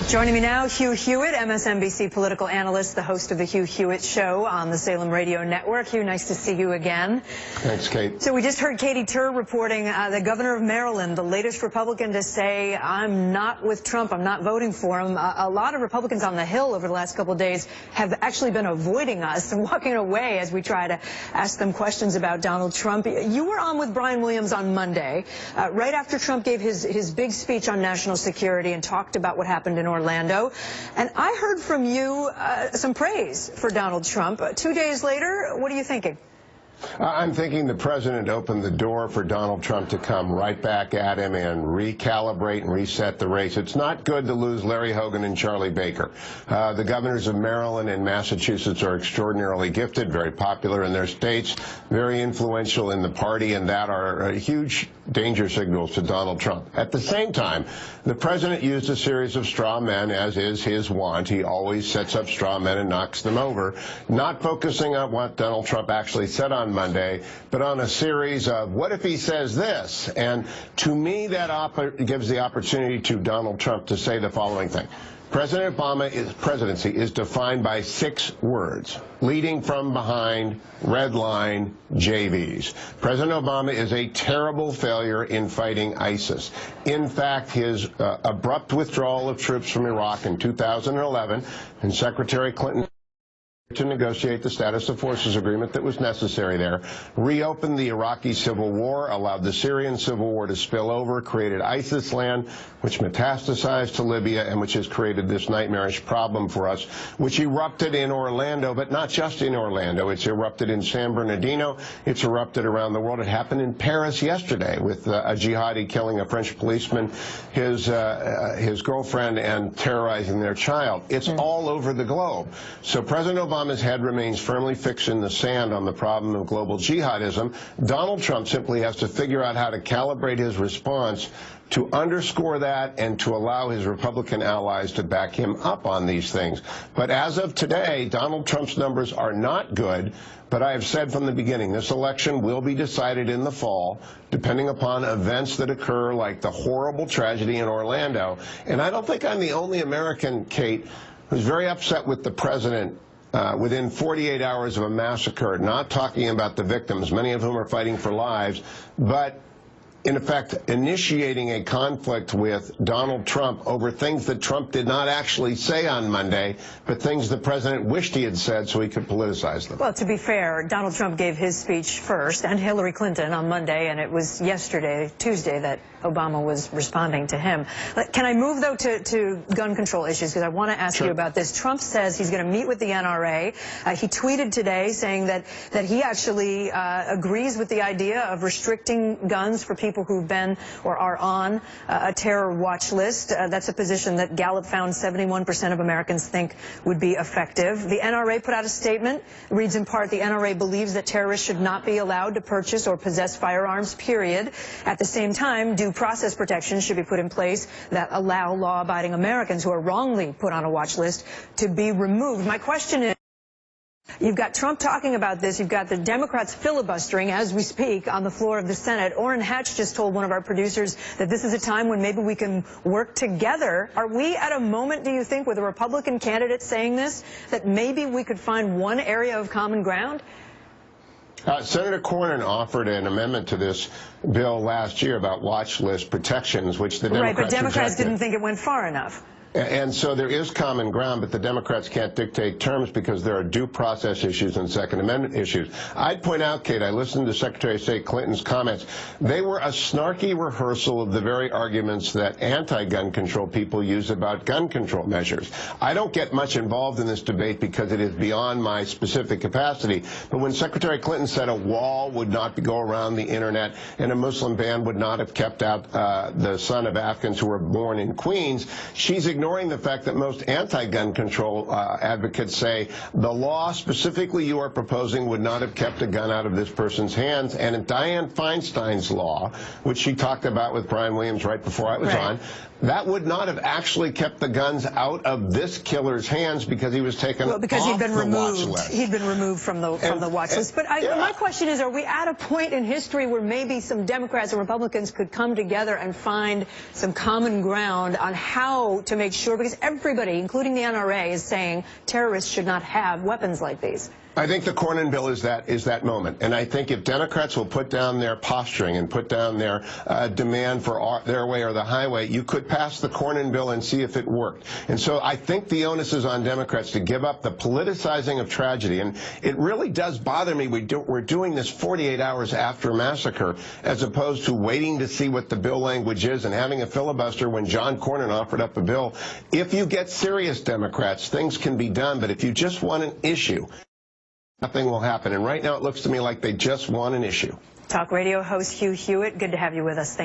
Joining me now, Hugh Hewitt, MSNBC political analyst, the host of the Hugh Hewitt Show on the Salem Radio Network. Hugh, nice to see you again. Thanks, Kate. So we just heard Katie Tur reporting the governor of Maryland, the latest Republican to say, I'm not with Trump, I'm not voting for him. A lot of Republicans on the Hill over the last couple of days have actually been avoiding us and walking away as we try to ask them questions about Donald Trump. You were on with Brian Williams on Monday, right after Trump gave his big speech on national security and talked about what happened in Orlando. And I heard from you some praise for Donald Trump. 2 days later, what are you thinking? I'm thinking the president opened the door for Donald Trump to come right back at him and recalibrate and reset the race. It's not good to lose Larry Hogan and Charlie Baker. The governors of Maryland and Massachusetts are extraordinarily gifted, very popular in their states, very influential in the party, and that are huge danger signals to Donald Trump. At the same time, the president used a series of straw men, as is his wont. He always sets up straw men and knocks them over, not focusing on what Donald Trump actually said on Monday, but on a series of what if he says this? And to me, that gives the opportunity to Donald Trump to say the following thing. President Obama's presidency is defined by 6 words: leading from behind, red line, JVs. President Obama is a terrible failure in fighting ISIS. In fact, his abrupt withdrawal of troops from Iraq in 2011 and Secretary Clinton to negotiate the status of forces agreement that was necessary there, reopened the Iraqi civil war, allowed the Syrian civil war to spill over, created ISIS land, which metastasized to Libya and which has created this nightmarish problem for us, which erupted in Orlando, but not just in Orlando. It's erupted in San Bernardino. It's erupted around the world. It happened in Paris yesterday with a jihadi killing a French policeman, his girlfriend, and terrorizing their child. It's all over the globe. So President Obama's head remains firmly fixed in the sand on the problem of global jihadism. Donald Trump simply has to figure out how to calibrate his response to underscore that and to allow his Republican allies to back him up on these things. But as of today, Donald Trump's numbers are not good. But I have said from the beginning, this election will be decided in the fall, depending upon events that occur like the horrible tragedy in Orlando. And I don't think I'm the only American, Kate, who's very upset with the president within 48 hours of a massacre, not talking about the victims, many of whom are fighting for lives, but in effect initiating a conflict with Donald Trump over things that Trump did not actually say on Monday, but things the president wished he had said so he could politicize them. Well, to be fair, Donald Trump gave his speech first, and Hillary Clinton on Monday, and it was yesterday, Tuesday, that Obama was responding to him. Can I move, though, to gun control issues? Because I want to ask you about this. Trump says he's going to meet with the NRA. He tweeted today saying that he actually agrees with the idea of restricting guns for people who've been or are on a terror watch list. That's a position that Gallup found 71% of Americans think would be effective. The NRA put out a statement. It reads in part, the NRA believes that terrorists should not be allowed to purchase or possess firearms, period. At the same time, due process protections should be put in place that allow law-abiding Americans who are wrongly put on a watch list to be removed. My question is, you've got Trump talking about this. You've got the Democrats filibustering as we speak on the floor of the Senate. Orrin Hatch just told one of our producers that this is a time when maybe we can work together. Are we at a moment, do you think, with a Republican candidate saying this, that maybe we could find one area of common ground? Senator Cornyn offered an amendment to this bill last year about watch list protections, which the Democrats but Democrats rejected. didn't think it went far enough. And so there is common ground, but the Democrats can't dictate terms because there are due process issues and Second Amendment issues. I'd point out, Kate, I listened to Secretary of State Clinton's comments. They were a snarky rehearsal of the very arguments that anti-gun control people use about gun control measures. I don't get much involved in this debate because it is beyond my specific capacity. But when Secretary Clinton said a wall would not go around the Internet and a Muslim ban would not have kept out the son of Afghans who were born in Queens, she's ignoring the fact that most anti-gun control advocates say the law specifically you are proposing would not have kept a gun out of this person's hands. And in Dianne Feinstein's law, which she talked about with Brian Williams right before I was on, that would not have actually kept the guns out of this killer's hands because he was taken off the watch list. He'd been removed from the watch list. But my question is, are we at a point in history where maybe some Democrats and Republicans could come together and find some common ground on how to make sure, because everybody, including the NRA, is saying terrorists should not have weapons like these? I think the Cornyn bill is that moment. And I think if Democrats will put down their posturing and put down their demand for their way or the highway, you could pass the Cornyn bill and see if it worked. And so I think the onus is on Democrats to give up the politicizing of tragedy. And it really does bother me we're doing this 48 hours after a massacre as opposed to waiting to see what the bill language is and having a filibuster when John Cornyn offered up a bill. If you get serious, Democrats, things can be done. But if you just want an issue, nothing will happen. And right now it looks to me like they just want an issue. Talk radio host Hugh Hewitt, good to have you with us. Thank you.